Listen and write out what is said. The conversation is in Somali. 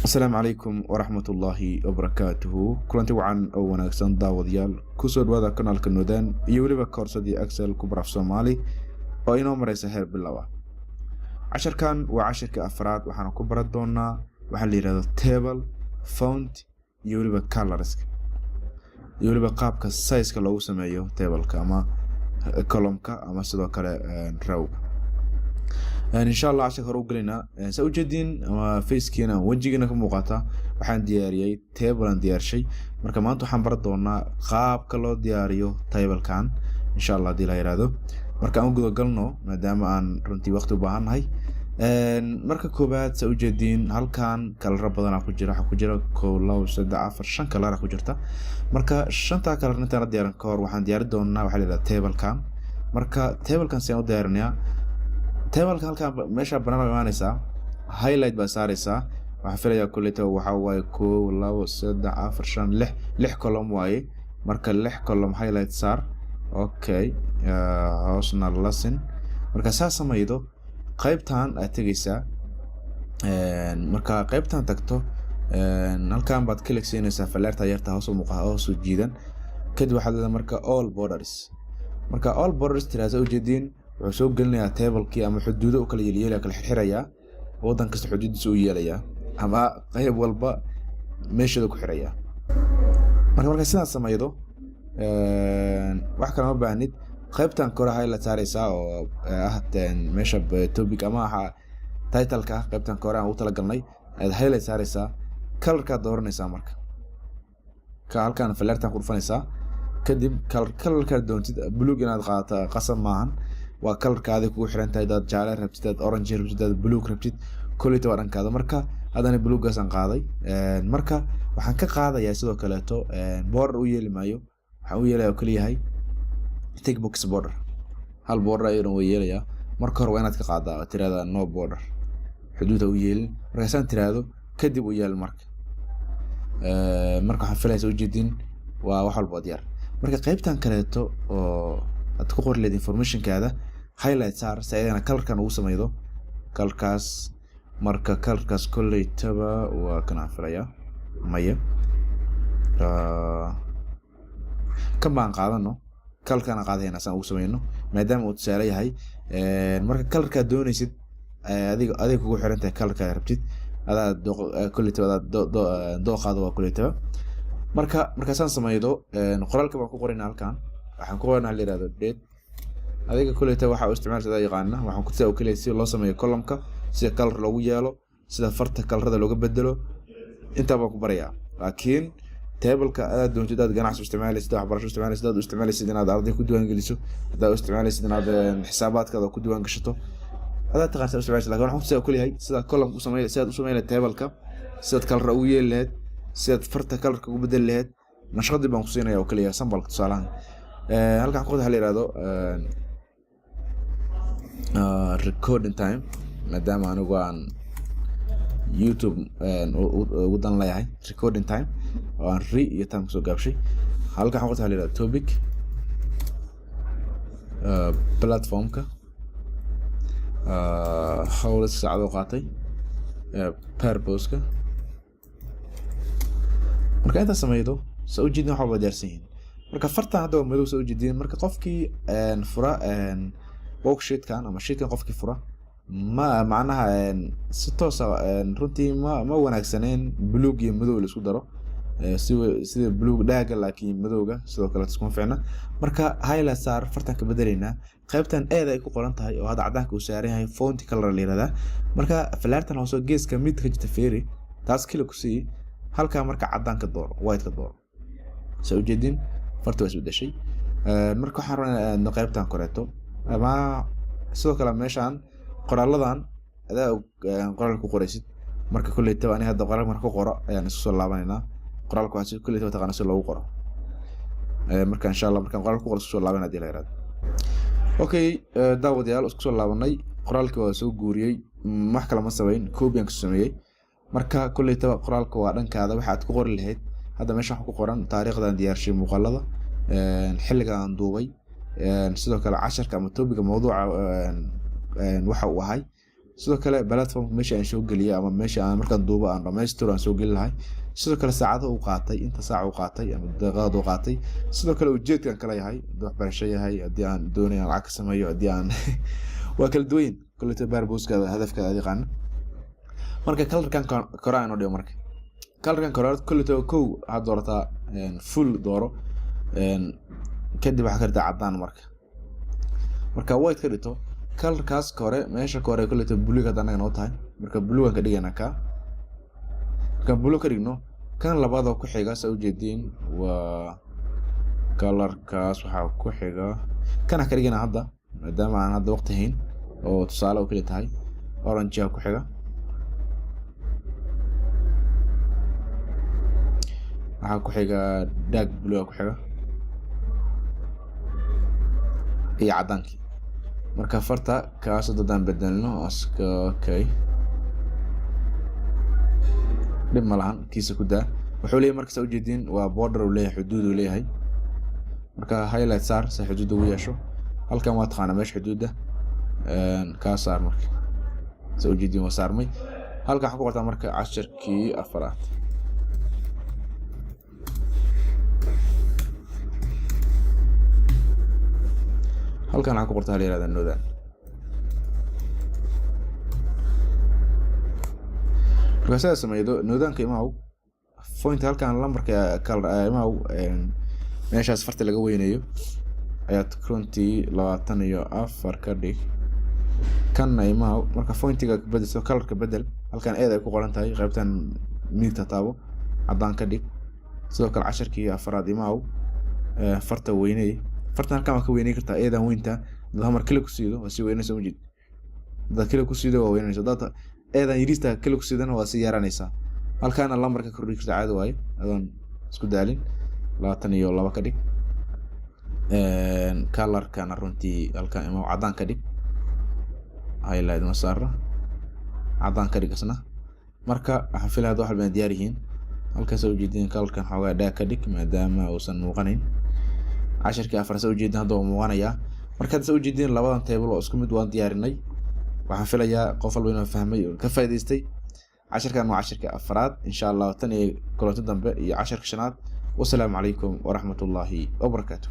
السلام عليكم ورحمة الله وبركاته كلنتي وعن أو وناكسن داوديال كسود وهذا قناة النودان يولي بكورسدي أكسل كبرى في صومالي وإنه مريسة هير باللوا عشر كان وعشر كأفراد وحنا كبرى دونا وحن لي هذا تيبل فونت يولي بكالرسك يولي بقابك السايز كلو سمعيه تيبل كأما كولومك أما سدوا كلا روب إن شاء الله عشان هروب لنا سأوجدين فيسكينا وجهنا كمقاطع وحن دياري تيبل ديار شيء مركب ما أنتو حنبرد دونا قاب كلو دياريو تيبل كان إن شاء الله دي لا يرادو مركب أنقذ قلنا ما دام أن رنتي وقت بهان هاي مركب كوبات سأوجدين هل كان كل ربنا حكجرا كولا سد عفر شن كلا حكجرتا مركب شن تا كلا نتنا ديارن كور وحن ديار دونا وحلي تيبل كان مركب تيبل كان سينو ديارنيا تيبلka halkan meesha banaan imaanaysa highlight ba saaraysa waxa filayaa kulleeto waxa way 1 2 3 4 5 6 column waaye marka 6 column highlight saar okay hoosna lesson marka saas sameeydo qaybtan aad tagaysa marka qaybtan tagto halkan baad click siinaysaa falaarta yarta hoos u muuqaha hoos u jiidan kadib waxaad marka all borders tiraasa u jeedin وسوق قلنا تيبل كي أما حدوده وكل يليلا كل حرية وضن كست حدود سوي يليا أما قيب والبا ماشي ذوك حرية مرة سنة سمايدو واحد كلام بعند قيبتان كرة هاي لا تاريسا أو أهتن ماشى بتوبيك أما تايتل كا قيبتان كرة أو تلقناي هاي لا تاريسا كلر كدور نسا مرك كهال كان فلرتان غرفة نسا كدب كلر كدون بلوج أنا قاعد قسم معهن وكلر كذا كوي حرن تايدات جالر ربتيدات أورنج ربتيدات بلوك ربتيد كل توارن كذا مركا هذا أنا بلوك جالس قاضي مركا وحنك قاضي يا سيدو كلاته بور ويا مايو حويا له كلي هاي تيك بوكس بورر هال بورر يرون ويا ليا مركا روينات كقاضي ترى هذا نو بورر حدوده ويا مركا سان ترى هذا كدب ويا المرك مركا حفلة يسوي جدين وحول بوديار مركا قيبتان كلاته أتذكر لي information كذا highlight صار سأيدنا كلر كان وسميده كلر كاس مركا كلر كاس كل يتبع وكنا فريا مية كم بان قاعدنا كلر كان قاعدين أصلا وسمينه ما دام وتسالي هاي مركا كلر كدوني سد هذيك هو حرنته كلر كربتيت هذا كل يتبع دو قاعد وكل يتبع مركا سان سميده نقرأ لكم أكو قرينا الكان waxaan ku wanaag leeyahay date adiga kulleeta waxa uu isticmaalada yaqaana waxaan ku tagaa kaliya si loo sameeyo column-ka sida color lagu yeelo sida farta color-da looga bedelo inta baan ku barayaa laakiin table-ka aad doonto dad ganacsi isticmaalaysid waxbarasho isticmaalaysid inaad arday ku diiwaan geliso hada isticmaalaysid inaad xisaabaadkada ku diiwaan gashato hada taqaansan isticmaalaysid laakiin waxaan ku tagaa kaliya sida column u sameeyo sida u sameeyo table-ka sida color u yeelayd sida farta color-ka ugu bedel lahayd nashqadii baan ku siinayaa oo kaliya sambalka tusaalahan halkan qodobka waxa la yiraahdo recording time maadaama anigu aan YouTube ugu dan leeyahay recording time oo aan iyo time soo gaabshay halkan qodobka waxa la yiraahdo topic platformka hawla saacado qaatay purpose-ka marka inta sameeydo soo jeedin waxa wada diyaarsan marka fartan hadda madow soo jeedin marka qofkii fura worksheet kan ama sheetkan qofkii fura ma macnaha si toos ah runtii ma wanaagsaneen buluug iyo madow la isku daro sida buluug dhaaga laakiin madowga sidoo kale isku fiicna marka highlight saar fartan ka bedelayna qaybtan aad ay ku qoran tahay oo hada cadaanka uu saaran yahay font color la yiraahdaa marka falaartan hoos geeska mid ka jirta feeri taas kale ku sii halka marka cadaanka door white ka door soo jeedin farta waa isbedeshay marka waxaan rabnaa qaybtan koreeto ama sidoo kale meeshan qoraaladan adaa qoraal ku qoraysid marka kulleey tabani hadda qoraal marka qoro ayaan isku soo laabanayna qoraalku waxa kulleey taqaan si loogu qoro marka insha Allah marka qoraal ku qoro soo laabanaa diilay raad okay daawadayaal isku soo laabanay qoraalka waa soo guuriyay wax kala ma sameyn copy aan ku sameeyay marka kulleey tab qoraalka waa dhankaada waxaad ku qori lahayd هذا مش راح أقول تاريخ ديار شيء مقلدة حلقة عن دبي sidoo kale casharka ama topic mawduuca waxa uu ahay sidoo kale platform meesha aan soo geliyay ama meesha aan markaan duubo aan dhamaystiro aan soo gelin lahay sidoo kale saacado uu qaatay inta saac uu qaatay ama daqiiqado uu qaatay sidoo kale ujeedkan kala yahay waxbarasho yahay haddii aan doonayo lacag sameeyo haddii aan waa kala duwan kulli purpose-ka hadafka aad yaqaan marka colorkan koraan oo dhigo marka colorkan koraad kulli kow ha doorata full dooro kadib waxa ka dhigta cadaan marka white ka dhigto colorkaas kore meesha kore kulli blue ka danaga noo tahay marka blue ka dhigana ka marka blue ka dhigno kan labaad oo ku xiga soo jeedin waa colorkaas waxa ku xiga kana ka dhigana hadda maadaama aan hadda waqti hayn oo tusaale oo kale tahay orange ku xiga waxa ku xiga dark blue ku xiga iyo cadaanki marka farta kaas dadaan bedelno aska okay dib malahan kiisa ku daa wuxuu leeyahay marka soo jeedin waa border uu leeyahay xuduud uu leeyahay marka highlight saar si xuduud uu yeesho halkan waa taqaana meesha xuduuda ka saar marka soo jeedin waa saarmay halkan waxa ku qortaa marka 10kii afraad halkan waxa ku qortaa leeyahay noodaan marka saas sameeydo noodaanka imaaw point halkan lambarka kala imaaw meeshaas farta laga weynayo ayaad runtii 24 ka dhig kan imaaw marka pointiga bedel colorka bedel halkan eed ay ku qoran tahay qaybtan midigta taabo cadaan ka dhig sidoo kale 10kii afraad imaaw farta weynay fartan halkan ka weynay kartaa eedan weynta dad mar kale ku siido waa si weynayso mujid dad kale ku siido waa weynayso dad eedan yirista kale ku siidana waa si yaranaysa halkan lambarka kordhi kartaa caadi waaye adoon isku daalin 22 ka dhig colorkan runtii halkan imaaw cadaan ka dhig highlight masara cadaan ka dhigasna marka waxa filaad wax baan diyaar yihiin halka soo jeedin colorkan xoogaa dhaa ka dhig maadaama uusan muuqanayn 10kii afar soo jeedin hadda uu muuqanaya marka soo jeedin labadan table oo isku mid waan diyaarinay waxaan filayaa qof walba inuu fahmay oo ka faa'iideystay 10kan waa 10kii afraad insha Allah tan iyo kulanti dambe iyo 10ka shanaad wassalaamu calaykum wa rahmatullaahi wa barakaatuh